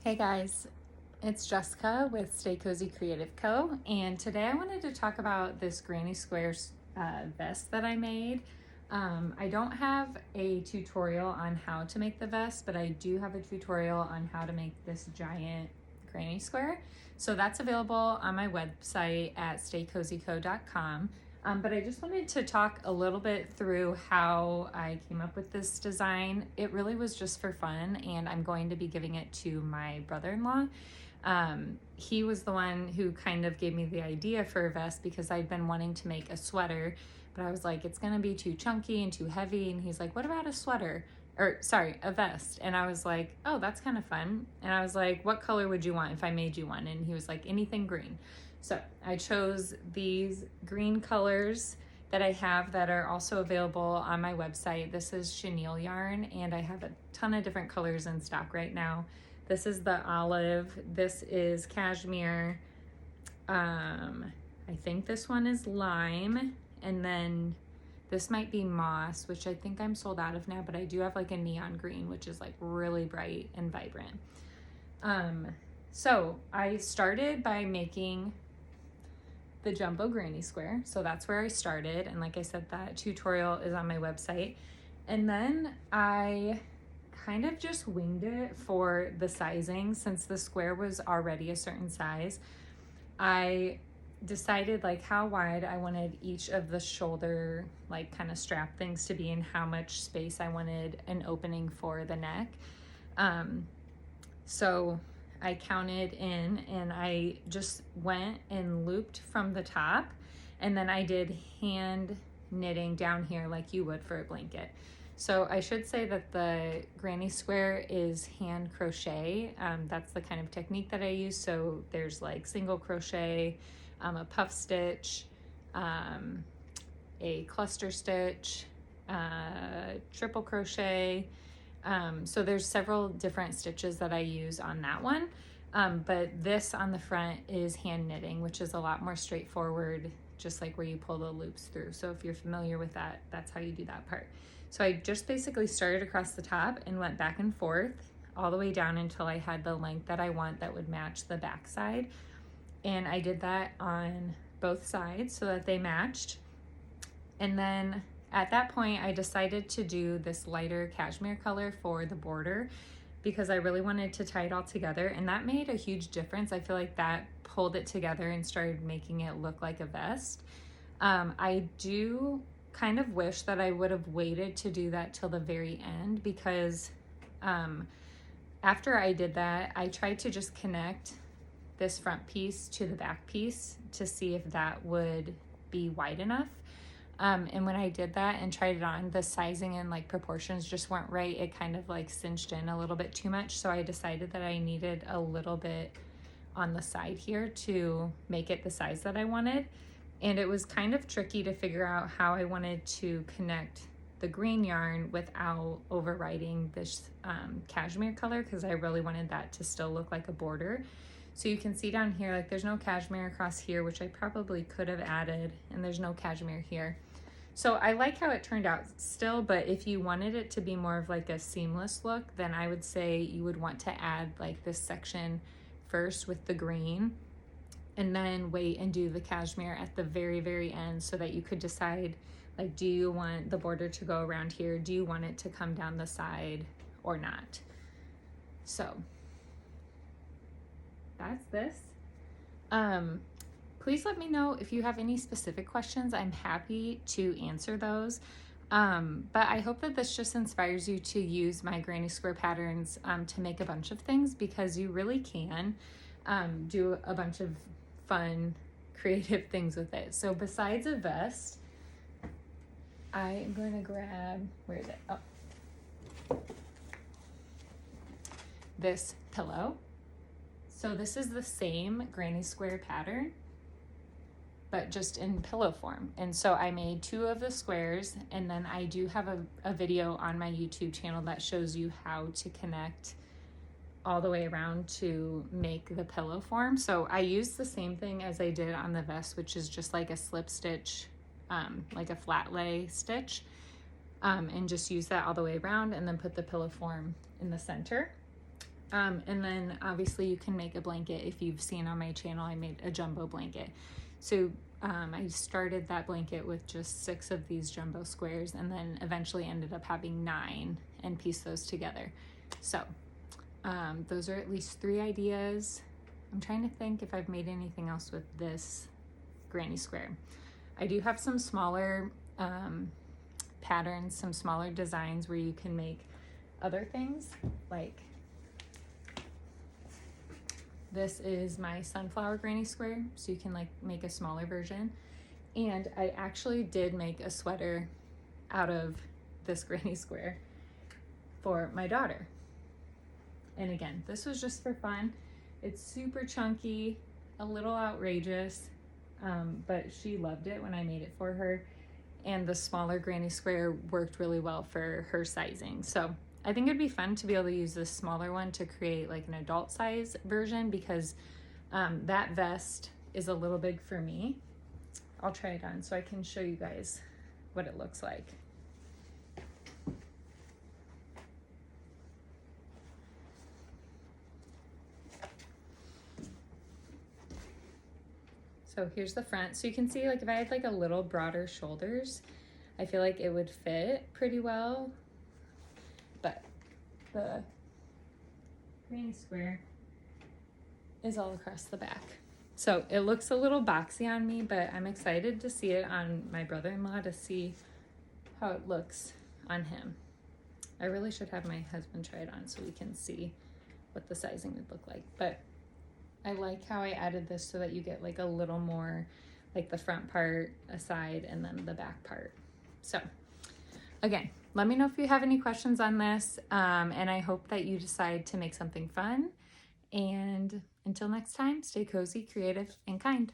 Hey guys, it's Jessica with Stay Cozy Creative Co. And today I wanted to talk about this granny squares vest that I made. I don't have a tutorial on how to make the vest, but I do have a tutorial on how to make this giant granny square. So that's available on my website at staycozyco.com. But I just wanted to talk a little bit through how I came up with this design. It really was just for fun, and I'm going to be giving it to my brother-in-law. He was the one who kind of gave me the idea for a vest because I'd been wanting to make a sweater, but I was like, it's gonna be too chunky and too heavy. And he's like, what about a sweater? Or sorry, a vest. And I was like, oh, that's kind of fun. And I was like, what color would you want if I made you one? And he was like, anything green. So I chose these green colors that I have that are also available on my website. This is chenille yarn, and I have a ton of different colors in stock right now. This is the olive, this is cashmere, I think this one is lime, and then this might be moss, which I think I'm sold out of now, but I do have like a neon green, which is like really bright and vibrant. So I started by making the jumbo granny square. So that's where I started. And like I said, that tutorial is on my website. And then I kind of just winged it for the sizing. Since the square was already a certain size, I decided like how wide I wanted each of the shoulder like kind of strap things to be and how much space I wanted an opening for the neck. So I counted in and I just went and looped from the top, and then I did hand knitting down here like you would for a blanket. So I should say that the granny square is hand crochet. That's the kind of technique that I use. So there's like single crochet, a puff stitch, a cluster stitch, triple crochet. So there's several different stitches that I use on that one. But this on the front is hand knitting, which is a lot more straightforward, just like where you pull the loops through. So if you're familiar with that, that's how you do that part. So I just basically started across the top and went back and forth all the way down until I had the length that I want that would match the back side. And I did that on both sides so that they matched. And then at that point, I decided to do this lighter cashmere color for the border because I really wanted to tie it all together, and that made a huge difference. I feel like that pulled it together and started making it look like a vest. I do kind of wish that I would have waited to do that till the very end because after I did that, I tried to just connect this front piece to the back piece to see if that would be wide enough. And when I did that and tried it on, the sizing and like proportions just weren't right. It kind of like cinched in a little bit too much. So I decided that I needed a little bit on the side here to make it the size that I wanted. And it was kind of tricky to figure out how I wanted to connect the green yarn without overriding this cashmere color, because I really wanted that to still look like a border. So you can see down here, like there's no cashmere across here, which I probably could have added, and there's no cashmere here. So I like how it turned out still, but if you wanted it to be more of like a seamless look, then I would say you would want to add like this section first with the green, and then wait and do the cashmere at the very, very end so that you could decide, like, do you want the border to go around here? Do you want it to come down the side or not? So that's this. Please let me know if you have any specific questions. I'm happy to answer those. But I hope that this just inspires you to use my granny square patterns to make a bunch of things, because you really can do a bunch of fun, creative things with it. So besides a vest, I am going to grab, where is it? Oh, this pillow. So this is the same granny square pattern, but just in pillow form. And so I made 2 of the squares, and then I do have a video on my YouTube channel that shows you how to connect all the way around to make the pillow form. So I used the same thing as I did on the vest, which is just like a slip stitch, like a flat lay stitch, and just use that all the way around and then put the pillow form in the center. And then obviously you can make a blanket. If you've seen on my channel, I made a jumbo blanket. So I started that blanket with just 6 of these jumbo squares, and then eventually ended up having 9 and pieced those together. So those are at least 3 ideas. I'm trying to think if I've made anything else with this granny square. I do have some smaller patterns, some smaller designs where you can make other things. Like this is my sunflower granny square, so you can like make a smaller version. And I actually did make a sweater out of this granny square for my daughter. And again, this was just for fun. It's super chunky, a little outrageous, but she loved it when I made it for her. And the smaller granny square worked really well for her sizing. So I think it'd be fun to be able to use this smaller one to create like an adult size version, because that vest is a little big for me. I'll try it on so I can show you guys what it looks like. So here's the front. So you can see, like, if I had like a little broader shoulders, I feel like it would fit pretty well. But the granny square is all across the back. So it looks a little boxy on me, but I'm excited to see it on my brother-in-law to see how it looks on him. I really should have my husband try it on so we can see what the sizing would look like. But I like how I added this so that you get like a little more like the front part aside and then the back part. So again, let me know if you have any questions on this, and I hope that you decide to make something fun. And until next time, stay cozy, creative, and kind.